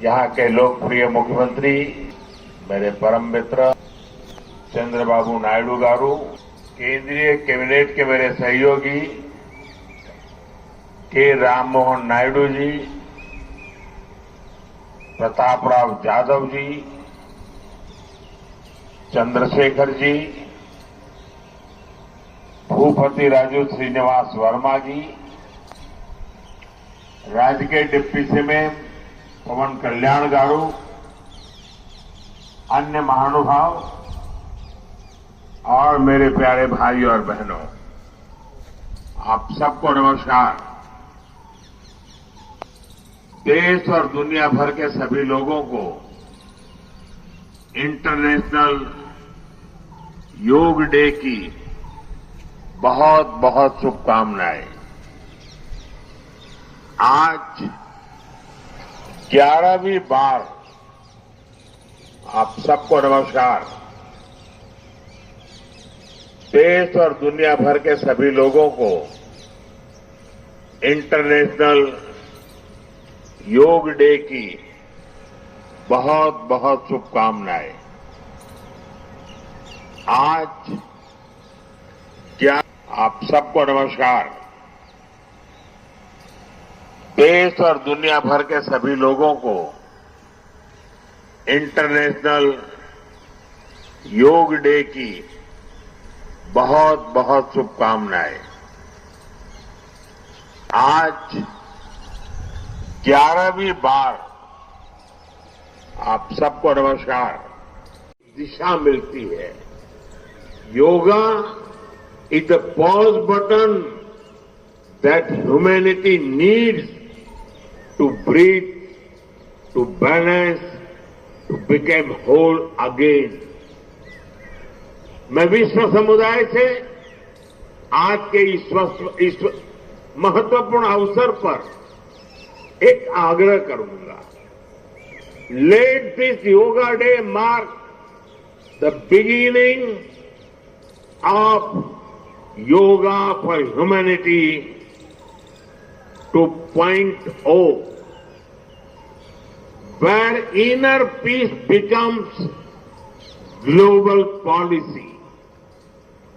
यहाँ के लोकप्रिय मुख्यमंत्री मेरे परम मित्र चंद्रबाबू नायडू गारू, केंद्रीय कैबिनेट के मेरे सहयोगी के राम मोहन नायडू जी, प्रताप राव जाधव जी, चंद्रशेखर जी, भूपति राजू श्रीनिवास वर्मा जी, राज्य के डिप्टी सीएम पवन कल्याण गारू, अन्य महानुभाव और मेरे प्यारे भाई और बहनों, आप सबको नमस्कार। देश और दुनिया भर के सभी लोगों को इंटरनेशनल योग डे की बहुत बहुत शुभकामनाएं। आज 11वीं बार आप सबको नमस्कार। देश और दुनिया भर के सभी लोगों को इंटरनेशनल योग डे की बहुत बहुत शुभकामनाएं। आज क्या आप सबको नमस्कार। देश और दुनिया भर के सभी लोगों को इंटरनेशनल योग डे की बहुत बहुत शुभकामनाएं। आज 11वीं बार आप सबको नमस्कार। दिशा मिलती है। Yoga is the pause button that humanity needs to breathe, to balance, to become whole again. मैं विश्व समुदाय से आज के इस महत्वपूर्ण अवसर पर एक आग्रह करूंगा। Let this yoga day mark the beginning of Yoga for Humanity 2.0, where inner peace becomes global policy,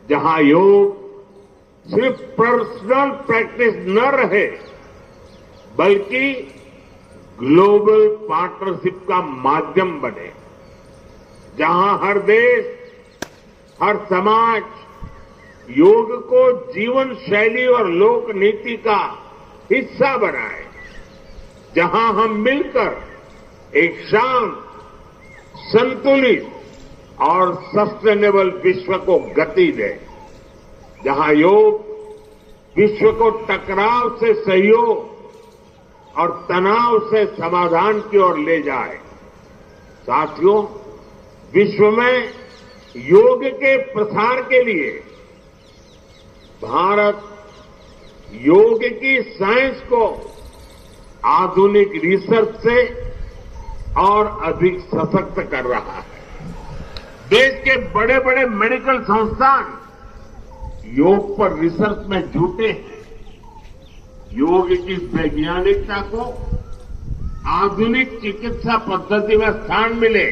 जहां योग सिर्फ पर्सनल प्रैक्टिस न रहे बल्कि ग्लोबल पार्टनरशिप का माध्यम बने, जहां हर देश, हर समाज योग को जीवन शैली और लोक नीति का हिस्सा बनाए, जहां हम मिलकर एक शांत, संतुलित और सस्टेनेबल विश्व को गति दें, जहां योग विश्व को टकराव से सहयोग और तनाव से समाधान की ओर ले जाए। साथियों, विश्व में योग के प्रसार के लिए भारत योग की साइंस को आधुनिक रिसर्च से और अधिक सशक्त कर रहा है। देश के बड़े बड़े मेडिकल संस्थान योग पर रिसर्च में जुटे हैं। योग की वैज्ञानिकता को आधुनिक चिकित्सा पद्धति में स्थान मिले,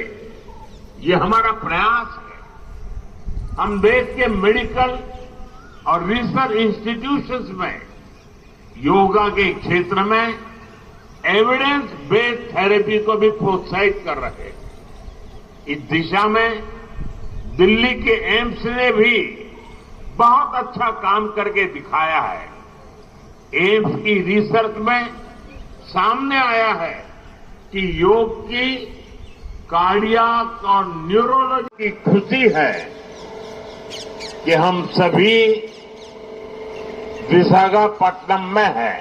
ये हमारा प्रयास है। हम देश के मेडिकल और रिसर्च इंस्टीट्यूशंस में योगा के क्षेत्र में एविडेंस बेस्ड थेरेपी को भी प्रोत्साहित कर रहे हैं। इस दिशा में दिल्ली के एम्स ने भी बहुत अच्छा काम करके दिखाया है। एम्स की रिसर्च में सामने आया है कि योग की कार्डियक और न्यूरोलॉजी की खुशी है कि हम सभी विशाखापट्टनम में है।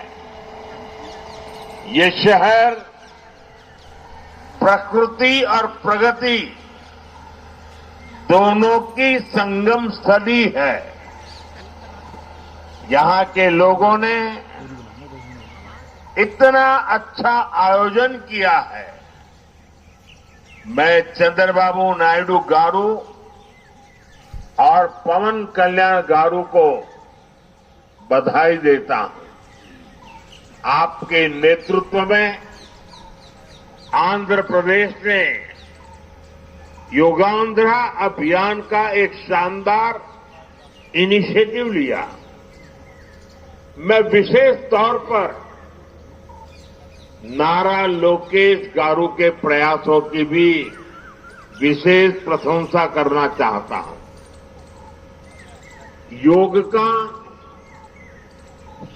ये शहर प्रकृति और प्रगति दोनों की संगम स्थली है। यहां के लोगों ने इतना अच्छा आयोजन किया है। मैं चंद्रबाबू नायडू गारू और पवन कल्याण गारू को बधाई देता हूं। आपके नेतृत्व में आंध्र प्रदेश ने योगांध्रा अभियान का एक शानदार इनिशिएटिव लिया। मैं विशेष तौर पर नारा लोकेश गारू के प्रयासों की भी विशेष प्रशंसा करना चाहता हूं। योग का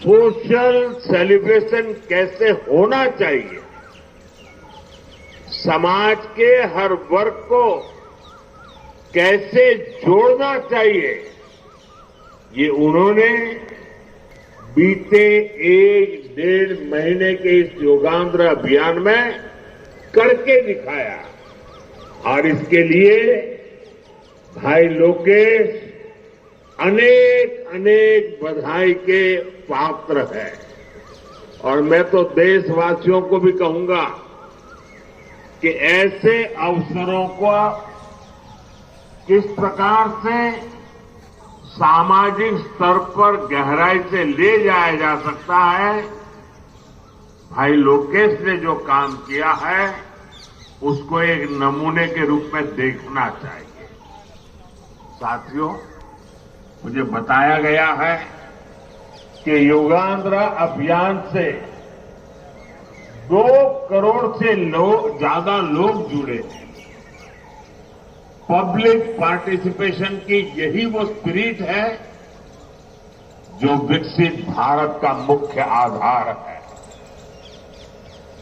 सोशल सेलिब्रेशन कैसे होना चाहिए, समाज के हर वर्ग को कैसे जोड़ना चाहिए, ये उन्होंने बीते 1-1.5 महीने के इस योगांध्र अभियान में करके दिखाया। और इसके लिए भाई लोकेश अनेक अनेक बधाई के पात्र है। और मैं तो देशवासियों को भी कहूंगा कि ऐसे अवसरों को किस प्रकार से सामाजिक स्तर पर गहराई से ले जाया जा सकता है, भाई लोकेश ने जो काम किया है उसको एक नमूने के रूप में देखना चाहिए। साथियों, मुझे बताया गया है कि योगांध्रा अभियान से 2 करोड़ से ज्यादा लोग जुड़े हैं। पब्लिक पार्टिसिपेशन की यही वो स्पिरिट है जो विकसित भारत का मुख्य आधार है।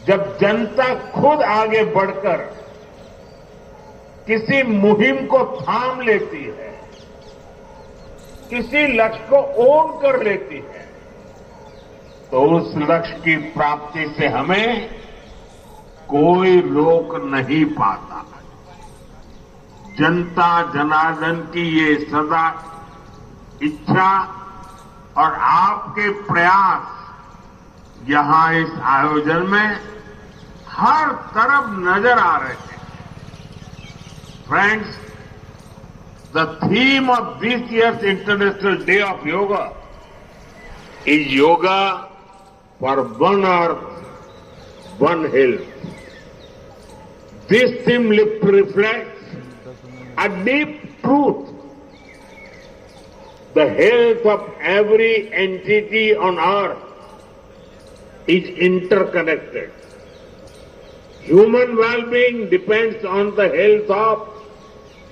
जब जनता खुद आगे बढ़कर किसी मुहिम को थाम लेती है, किसी लक्ष्य को ओन कर लेती है, तो उस लक्ष्य की प्राप्ति से हमें कोई रोक नहीं पाता। जनता जनार्दन की ये सदा इच्छा और आपके प्रयास यहां इस आयोजन में हर तरफ नजर आ रहे हैं। Friends, the theme of this year's International Day of Yoga is Yoga for One Earth, One Health. This theme reflects a deep truth. The health of every entity on earth is interconnected. Human well-being depends on the health of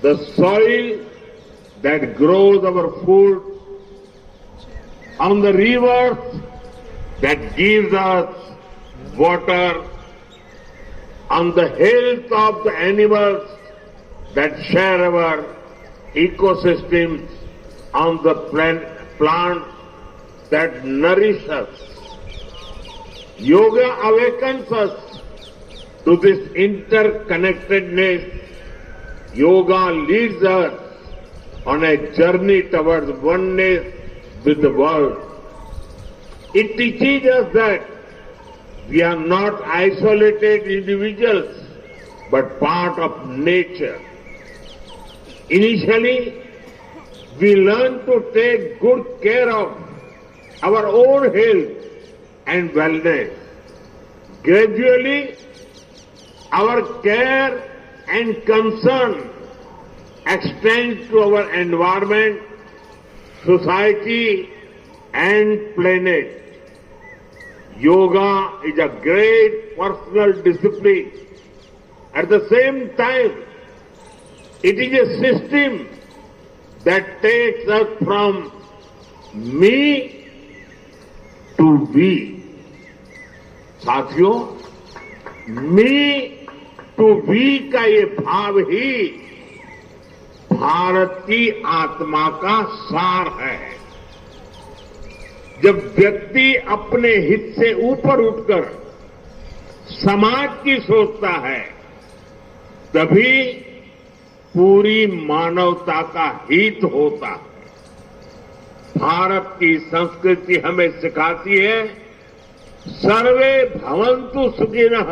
the soil that grows our food, on the rivers that gives us water, on the health of the animals that share our ecosystems, on the plants that nourish us. Yoga awakens us to this interconnectedness. Yoga leads us on a journey towards oneness with the world. It teaches us that we are not isolated individuals, but part of nature. Initially, we learn to take good care of our own health and wellness. Gradually, our care and concern extends to our environment, society, and planet. Yoga is a great personal discipline. At the same time, it is a system that takes us from me to we. साथियों, मी to we का ये भाव ही भारत की आत्मा का सार है। जब व्यक्ति अपने हित से ऊपर उठकर समाज की सोचता है, तभी पूरी मानवता का हित होता है। भारत की संस्कृति हमें सिखाती है सर्वे भवन्तु सुखिनः,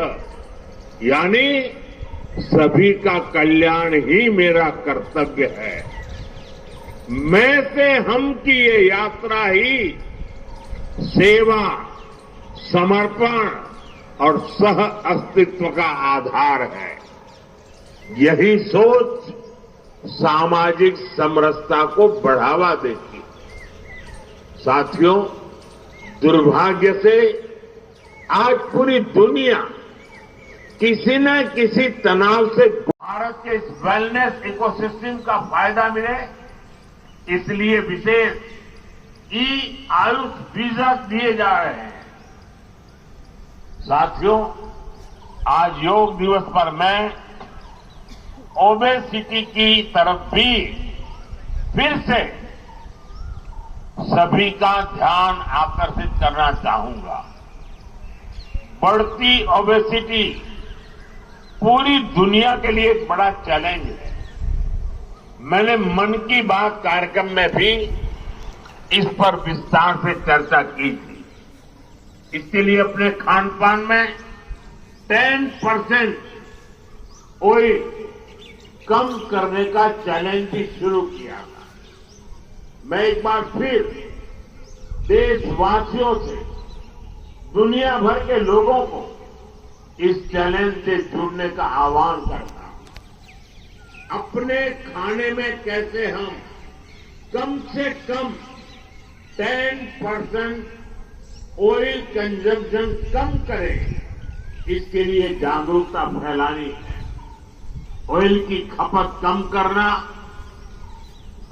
यानी सभी का कल्याण ही मेरा कर्तव्य है। मैं से हम की ये यात्रा ही सेवा, समर्पण और सह अस्तित्व का आधार है। यही सोच सामाजिक समरसता को बढ़ावा देती है। साथियों, दुर्भाग्य से आज पूरी दुनिया किसी न किसी तनाव से भारत के इस वेलनेस इकोसिस्टम का फायदा मिले, इसलिए विशेष आयुष वीजा दिए जा रहे हैं। साथियों, आज योग दिवस पर मैं ओबेसिटी की तरफ भी फिर से सभी का ध्यान आकर्षित करना चाहूंगा। बढ़ती ओबेसिटी पूरी दुनिया के लिए एक बड़ा चैलेंज है। मैंने मन की बात कार्यक्रम में भी इस पर विस्तार से चर्चा की थी। इसके लिए अपने खान पान में 10% ऑयल कम करने का चैलेंज भी शुरू किया था। मैं एक बार फिर देशवासियों से, दुनिया भर के लोगों को इस चैलेंज से जुड़ने का आह्वान करता हूं। अपने खाने में कैसे हम कम से कम 10% ऑयल कंजम्पशन कम करें, इसके लिए जागरूकता फैलानी है। ऑयल की खपत कम करना,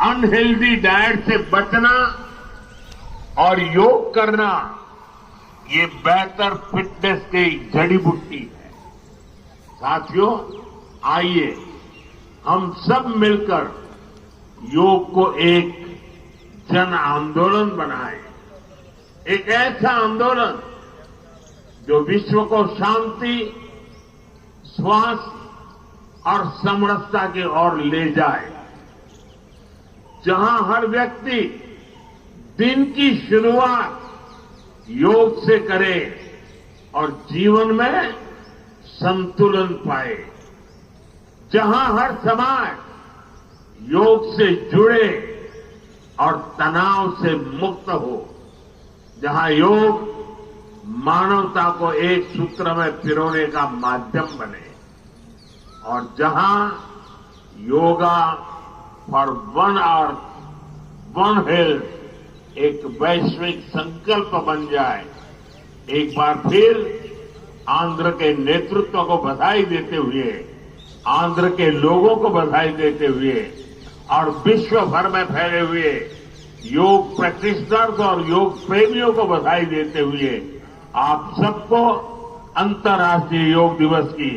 अनहेल्दी डाइट से बचना और योग करना, ये बेहतर फिटनेस की जड़ी बूटी है। साथियों, आइए हम सब मिलकर योग को एक जन आंदोलन बनाएं, एक ऐसा आंदोलन जो विश्व को शांति, स्वास्थ्य और समरसता की ओर ले जाए, जहां हर व्यक्ति दिन की शुरुआत योग से करे और जीवन में संतुलन पाए, जहां हर समाज योग से जुड़े और तनाव से मुक्त हो, जहां योग मानवता को एक सूत्र में पिरोने का माध्यम बने, और जहां yoga for one earth one health एक वैश्विक संकल्प बन जाए। एक बार फिर आंध्र के नेतृत्व को बधाई देते हुए, आंध्र के लोगों को बधाई देते हुए और विश्व भर में फैले हुए योग प्रैक्टिशनर्स और योग प्रेमियों को बधाई देते हुए आप सबको अंतर्राष्ट्रीय योग दिवस की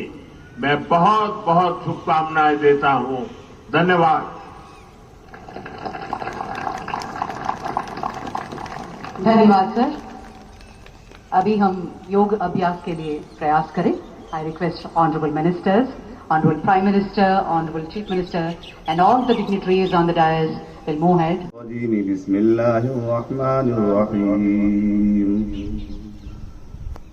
मैं बहुत बहुत शुभकामनाएं देता हूं। धन्यवाद। धन्यवाद सर। अभी हम योग अभ्यास के लिए प्रयास करें। I request honourable ministers, honourable prime minister, honourable chief minister and all the dignitaries on the dais will move ahead.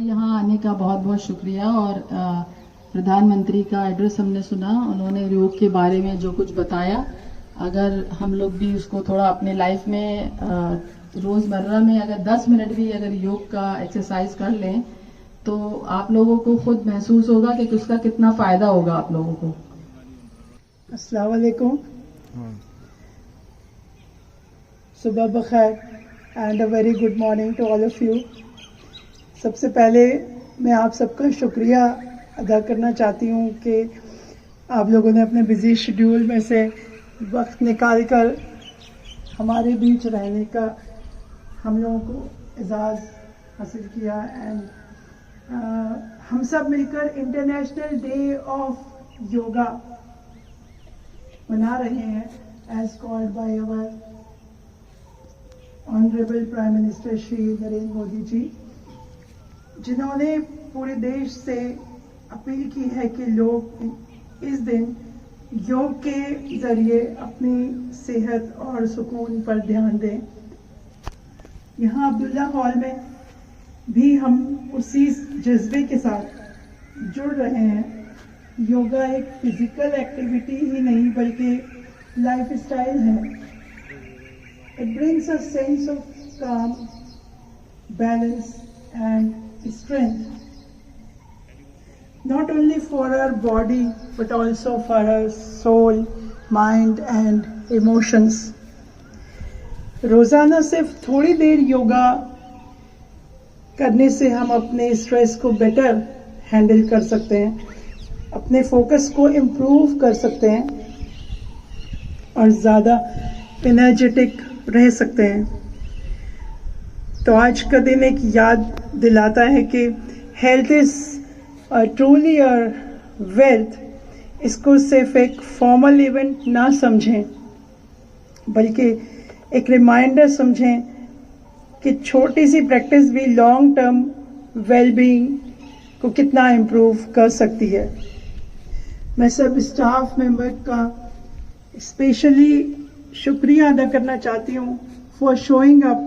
यहाँ आने का बहुत बहुत शुक्रिया। और प्रधानमंत्री का एड्रेस हमने सुना, उन्होंने योग के बारे में जो कुछ बताया, अगर हम लोग भी उसको थोड़ा अपने लाइफ में रोजमर्रा में अगर 10 मिनट भी अगर योग का एक्सरसाइज कर लें तो आप लोगों को खुद महसूस होगा कि उसका कितना फायदा होगा आप लोगों को। अस्सलाम वालेकुम, सुबह बखैर and a very good morning to all of you. सबसे पहले मैं आप सबका शुक्रिया अदा करना चाहती हूँ कि आप लोगों ने अपने बिजी शेड्यूल में से वक्त निकाल कर हमारे बीच रहने का हम लोगों को एजाज़ हासिल किया। एंड हम सब मिलकर इंटरनेशनल डे ऑफ योगा मना रहे हैं as called by our honourable prime minister Shri Narendra Modi ji, जिन्होंने पूरे देश से अपील की है कि लोग इस दिन योग के जरिए अपनी सेहत और सुकून पर ध्यान दें। यहाँ अब्दुल्ला हॉल में भी हम उसी जज्बे के साथ जुड़ रहे हैं। योगा एक फिजिकल एक्टिविटी ही नहीं बल्कि लाइफ स्टाइल है। It brings a sense of calm, balance and strength, not only for our body but also for our soul, mind and emotions. रोजाना सिर्फ थोड़ी देर योगा करने से हम अपने स्ट्रेस को बेटर हैंडल कर सकते हैं, अपने फोकस को इम्प्रूव कर सकते हैं और ज़्यादा एनर्जेटिक रह सकते हैं। तो आज का दिन एक याद दिलाता है कि हेल्थ इज़ ट्रूली और वेल्थ। इसको सिर्फ एक फॉर्मल इवेंट ना समझें बल्कि एक रिमाइंडर समझें कि छोटी सी प्रैक्टिस भी लॉन्ग टर्म वेलबींग को कितना इम्प्रूव कर सकती है। मैं सब स्टाफ मेंबर का स्पेशली शुक्रिया अदा करना चाहती हूँ for showing up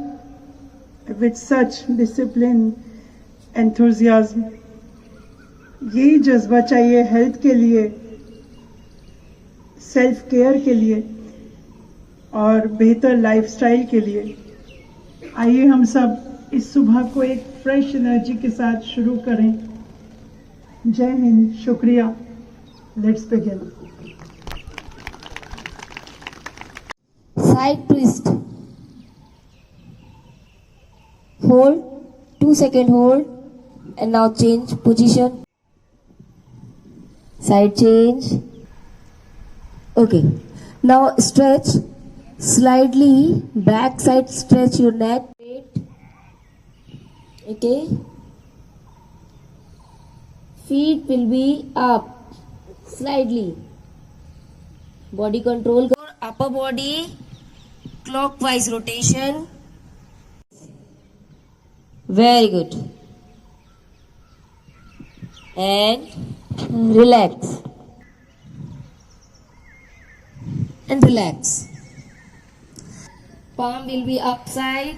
with such discipline, enthusiasm. यही जज्बा चाहिए हेल्थ के लिए, सेल्फ केयर के लिए और बेहतर लाइफस्टाइल के लिए। आइए हम सब इस सुबह को एक फ्रेश एनर्जी के साथ शुरू करें। जय हिंद, शुक्रिया। Let's begin. Side twist. Hold, 2-second hold, and now change position. Side change. Okay. Now stretch slightly back side, stretch your neck. Okay. Feet will be up slightly. Body control. Upper body clockwise rotation. Very good. And relax. And relax. Palm will be upside.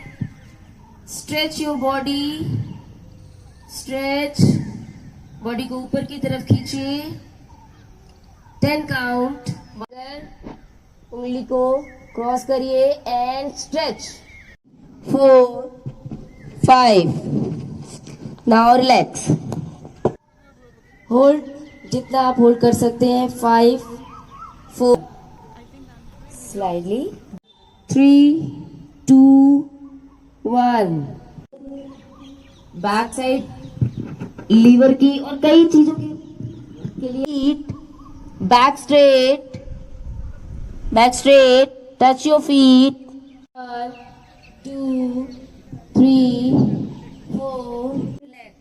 Stretch your body. Stretch. Body को ऊपर की तरफ खींचिए. 10 count. उंगली को cross करिए and stretch. 4, 5. Now relax. Hold जितना आप hold कर सकते हैं. 5, 4. स्लाइडली. 3, 2, 1. बैक साइड लीवर की और कई चीजों के लिए back straight. Back straight, touch your feet. 1, 2, 3, 4. Relax.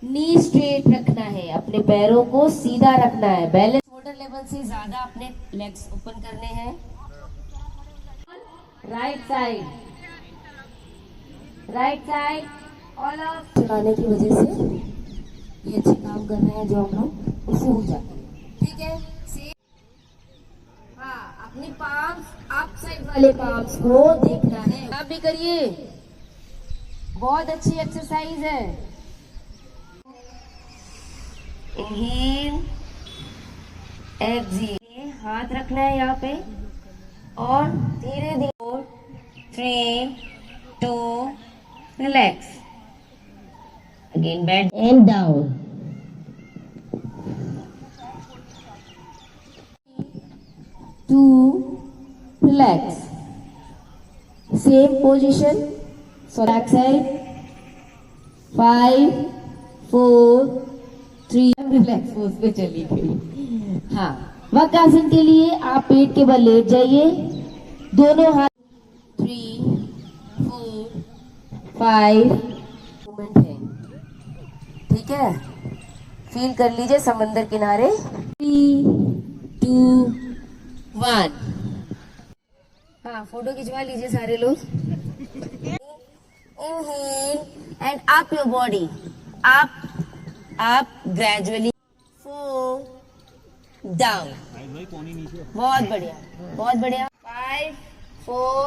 Knee straight रखना है, अपने पैरों को सीधा रखना है. बैलेंस शोल्डर लेवल से ज्यादा अपने लेग्स ओपन करने हैं. Right side, right side. All of चलाने की वजह से ये अच्छे काम कर रहे हैं जो हम लोग उससे हो जाते हैं. ठीक है. हाँ, अपनी पाम्स अप साइड वाले पाम्स को देखना है. आप भी करिए, बहुत अच्छी एक्सरसाइज है. Inhale, exhale. हाथ रखना है यहाँ पे और धीरे धीरे 3, 2, relax. Again back and down. 2, relax. Same position. So back side. 5, 4, 3. Relax pose पे चली गई। हाँ, वक्रासन के लिए आप पेट के बल लेट जाइए, दोनों हाथ। 3, 4, 5 मूवमेंट है, ठीक है। फील कर लीजिए समंदर किनारे। 3, 2, 1। हाँ, फोटो खिंचवा लीजिए सारे लोग। Inhale and up your body, up gradually, 4 down। बहुत बढ़िया, बहुत बढ़िया। 5, 4,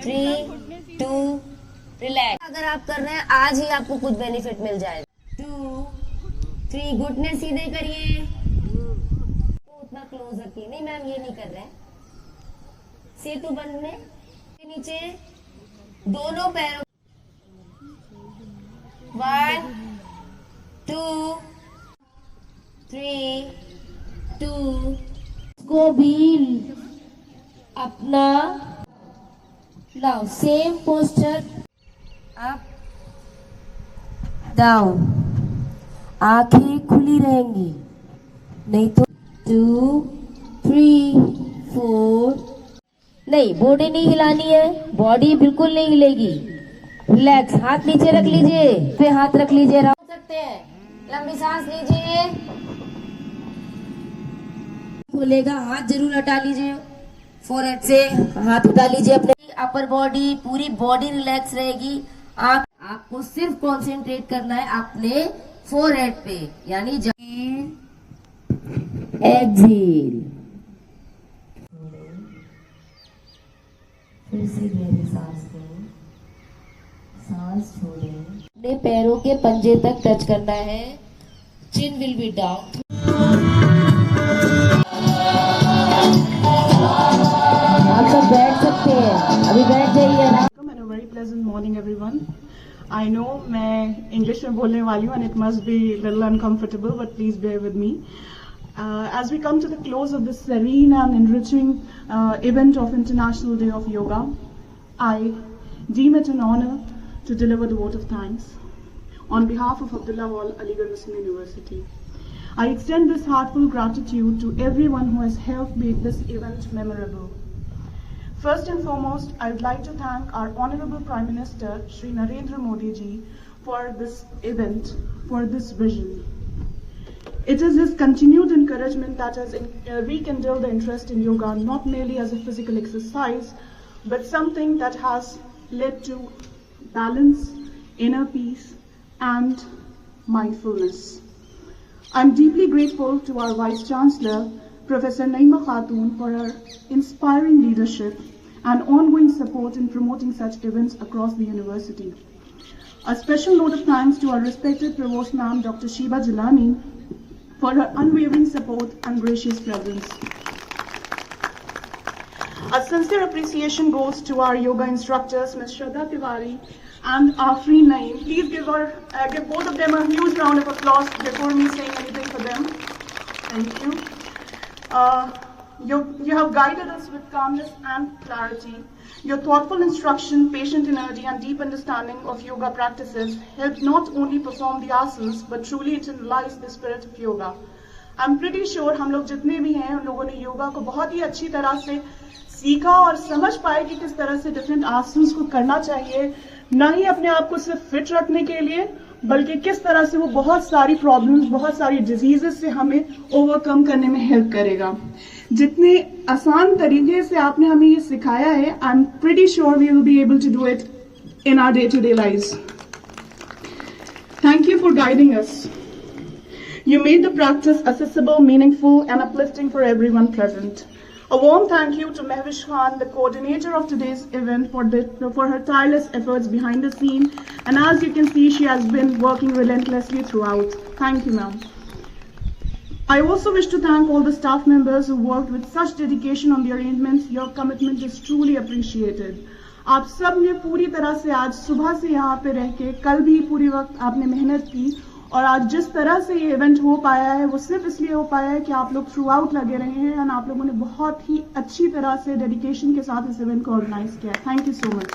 3, 2 रिलैक्स। अगर आप कर रहे हैं आज ही आपको कुछ बेनिफिट मिल जाएगा। 2, 3 घुटने सीधे करिए, उतना क्लोज रखिए। नहीं मैम ये नहीं कर रहे हैं। सेतु बंधने के नीचे दोनों पैरों। 1, 2, 3, 2 को भी अपना now same posture, up down. आंखें खुली रहेंगी, नहीं तो 2, 3, 4। नहीं, बॉडी नहीं हिलानी है, बॉडी बिल्कुल नहीं हिलेगी। रिलैक्स, हाथ नीचे रख लीजिए, पे हाथ रख लीजिए। रख सकते हैं, लंबी सांस लीजिए। खोलेगा, हाथ जरूर हटा लीजिए, फोरहेड से हाथ हटा लीजिए। अपने अपर बॉडी, पूरी बॉडी रिलैक्स रहेगी। आपको सिर्फ कंसंट्रेट करना है अपने फोरहेड पे, यानी एक्सहेल। फिर से गहरी सांस लें, सांस छोड़ें। अपने पैरों के पंजे तक टच करना है। चिन विल बी डाउन। आप सब बैठ सकते हैं, अभी बैठ जाइए। And a very pleasant morning, everyone. I know मैं English में बोलने वाली हूँ and it must be a little uncomfortable, but please bear with me. As we come to the close of this serene and enriching event of International Day of Yoga, I deem it an honor to deliver the vote of thanks on behalf of Abdullah Hall, Aligarh Muslim University. I extend this heartfelt gratitude to everyone who has helped make this event memorable. First and foremost, I would like to thank our Honorable Prime Minister, Shri Narendra Modi ji, for this event, for this vision. It is his continued encouragement that has rekindled the interest in yoga, not merely as a physical exercise, but something that has led to balance, inner peace, and mindfulness. I'm deeply grateful to our Vice Chancellor, Professor Naima Khatoon, for her inspiring leadership and ongoing support in promoting such events across the university. A special note of thanks to our respected Provost Ma'am, Dr. Shiba Jilani, for her unwavering support and gracious presence. A sincere appreciation goes to our yoga instructors, Ms. Shraddha Tiwari and Afreen Naeem. Please give both of them a huge round of applause before me saying anything for them. Thank you. You have guided us with calmness and clarity. Your thoughtful instruction, patient energy, and deep understanding of yoga practices helped not only perform the asanas, but truly internalize the spirit of yoga. I'm pretty sure हम लोग जितने भी हैं उन लोगों ने योगा को बहुत ही अच्छी तरह से सीखा और समझ पाए कि किस तरह से डिफरेंट आसन्स को करना चाहिए, न ही अपने आप को सिर्फ फिट रखने के लिए, बल्कि किस तरह से वो बहुत सारी प्रॉब्लम्स, बहुत सारी डिजीजेस से हमें ओवरकम करने में हेल्प करेगा। जितने आसान तरीके से आपने हमें ये सिखाया है, I am pretty sure we will be able to do it in our day-to-day lives. Thank you for guiding us. You made the practice accessible, meaningful, and uplifting for everyone present. A warm thank you to Mehwish Khan, the coordinator of today's event, for her tireless efforts behind the scene. And as you can see, she has been working relentlessly throughout. Thank you, ma'am. I also wish to thank all the staff members who worked with such dedication on the arrangements. Your commitment is truly appreciated. आप सब ने पूरी तरह से आज सुबह से यहाँ पे रह के कल भी पूरी वक्त आपने मेहनत की और आज जिस तरह से ये इवेंट हो पाया है वो सिर्फ इसलिए हो पाया है कि आप लोग थ्रू आउट लगे रहे हैं और आप लोगों ने बहुत ही अच्छी तरह से डेडिकेशन के साथ इस इवेंट को ऑर्गेनाइज किया। Thank you so much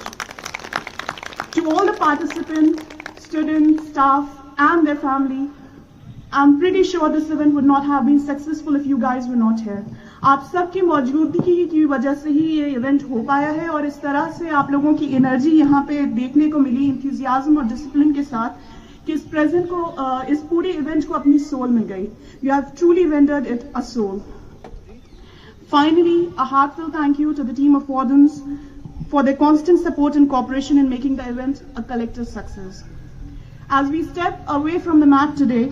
to all the participant, students, staff and their family. I'm pretty sure this event would not have been successful if you guys were not here. आप सबकी मौजूदगी की वजह से ही ये event हो पाया है और इस तरह से आप लोगों की एनर्जी यहाँ पे देखने को मिली, इंथुजियाज्म और डिसिप्लिन के साथ, कि इस प्रेजेंट को इस पूरे इवेंट को अपनी सोल मिल गई। You have truly rendered it a soul. Finally, a heartfelt thank you to the team of Wardens for their constant support and cooperation in making the event a collective success. As we step away from the mat today,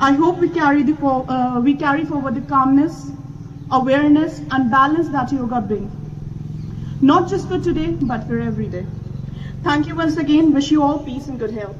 I hope we carry forward the calmness, awareness and balance that yoga brings, not just for today but for every day. Thank you once again. Wish you all peace and good health.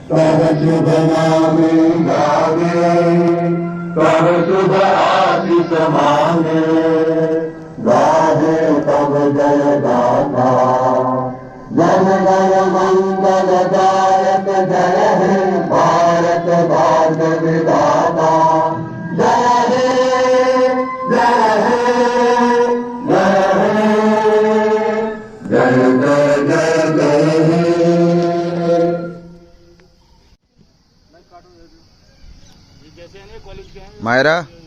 तब शुभ नामे गावे, तब शुभ आशीष मांगे, गावे तब जय गाथा। जन गण मंगल दायक जय हे भारत भाग्य विधाता। जय हे जय हे जय हे मेरा